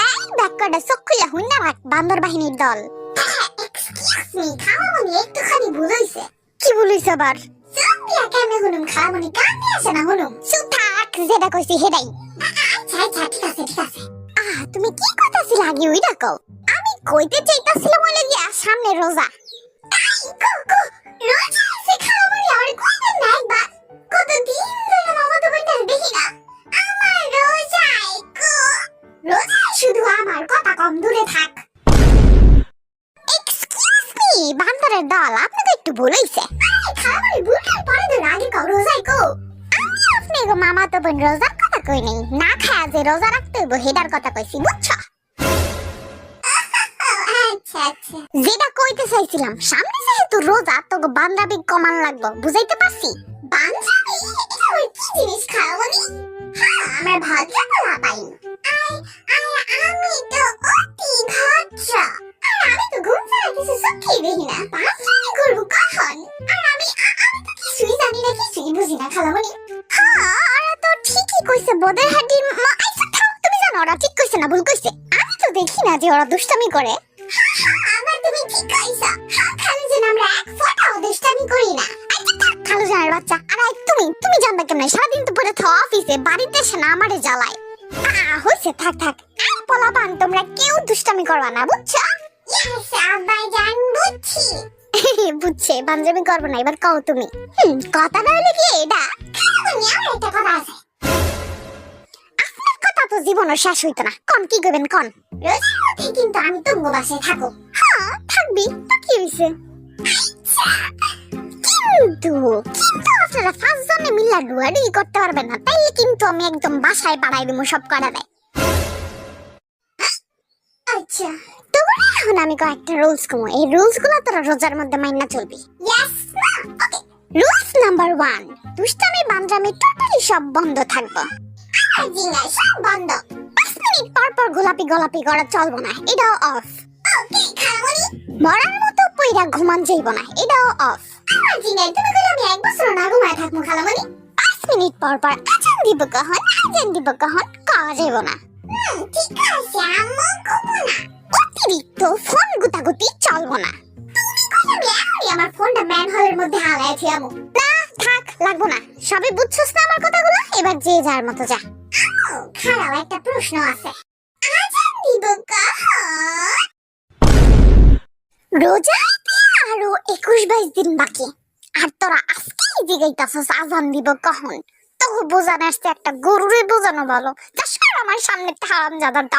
এই ব্যাককটা চক্ষুলা হুন্না রাখ বান্দর বাহিনীর দল। এক্সকিউজ মি খালামণি, একটুখানি ভুল হইছে। কি ভুল হইছে আবার? জম্বিয়া কেমনে হুনুম খালামণি, কান্দে আসে না হুনুম। চুপ থাক, যেটা কইছি হেডাই। আচ্ছা আচ্ছা, ঠিক আছে ঠিক আছে। তুমি কি কইতাছিল আগে ওইটা কও। আমি কইতে চাইতাছিলাম হইলো গিয়া সামনে রোজা। রোজা আছে খালামণি, আমার কইবেন না একবার? কতদিন ধরে মামাতো বোনটার দেখি না। আমার রোজায় গো, রোজায় শুধু আমার, কথা কম দূরে থাক। এক্সকিউজ মি বান্দরের দল, আপনাকে একটু ভুল হইছে। আরে খালামণি, ভুলটা পরে ধরে আগে কও, রোজায় কও। আমি আপনাকে মামাতো বোন রোজার কথা কই নাই, না খায়া যে রোজা রাখতে হইব হেডার কথা কইছি, বুঝছো? আচ্ছা আচ্ছা, যেটা কইতে চাইছিলাম, সামনে যেহেতু রোজা তোকে বান্দাবি কমান লাগবো, বুঝাইতে পারছি? বান্দাবি এটা আবার কি জিনিস খালামণি? হ্যাঁ, আমরা ভদ্র বলা পাই। আমি তো অতি ভদ্র, আর আমি তো ঘুম ছাড়া কিছু চোখেই দেখি না। বান্দাবি করবো কখন? আর আমি তো কিছুই জানি না, কিছুই বুঝি না খালামণি। হ্যাঁ, ওরা তো ঠিকই কইছে, বোদের হাড্ডির আচ্ছা থাম, তুমি জানো ওরা ঠিক কইছে না ভুল কইছে? আমি তো দেখি না যে ওরা দুষ্টামি করে। আবার তুমি ঠিক কইছো, খালুজান আমরা এক ফোঁটাও দুষ্টামি করি না। আচ্ছা থাক খালুজানের বাচ্চা, আর তুমি জানবা কেমনে? সারাদিন তো পরে অফিসে, বাড়িতে এসে না আমারে জ্বালায়। হইছে থাক থাক, পোলাপান তোমরা কেউ দুষ্টামি করবা না, বুঝছো? ইয়েস আব্বাই জান, বুঝছি। বুঝছে, বাঞ্জামি করবো না, এবার কও তুমি। কথাটা হলো কি এটা, খালামণি আমার একটা কথা আছে। আপনার কথা তো জীবনও শেষ হইতো না, কোন কি কইবেন কোন? রোজার মধ্যে কিন্তু আমি তুঙ্গ বাসায় থাকো। হ্যাঁ থাকবি তো, কি হইছে? কিন্তু আপনারা 5 জনে মিলা ডুয়াডুই করতে পারবেন না, তাইলে কিন্তু আমি একদম বাসায় পাঠাই দিমু সব করা দেয়। আচ্ছা তোমরা, এখন আমি কয়েকটা রুলস কমু, এই রুলস গুলো তোরা রোজার মধ্যে মাইনা চলবি। ইয়েস না, ওকে। রুলস নাম্বার 1, দুষ্টামি বাঞ্জামি টোটালি সব বন্ধ থাকবো। আর জিঙ্গা সব বন্ধ। 5 মিনিট পর পর গোলাপি গোলাপি করা চলবো না, এটাও অফ। ওকে খালামণি। মরার মতো পইরা ঘুমান যাইব না, এটাও অফ। আর জিঙ্গা তুমি কইলে আমি এক বছর না ঘুমায় থাকবো খালামণি। 5 মিনিট পর পর আজান দিব কখন কাজ যাইব না। ঠিক আছে আম্মু, ঘুমো না। অতিরিক্ত ফোন গুতাগুতি চলবো না। তুমি কইলে আমি আমার ফোনটা ম্যানহোলের মধ্যে হালায় থিয়ামু। না থাক, লাগবো না, সবই বুঝছস না আমার কথাগুলো, এবার যে যার মতো যা। খারাপ একটা প্রশ্ন আছে, আজান দিব কখন? রোজায় আরো 21-22 দিন বাকি, আর তোরা আজকেই জিগাইতাছস আজান দিব কখন? তো বোঝানো আসছে একটা গরুরে বোঝানো ভালো, আমার সামনে হারামজাদার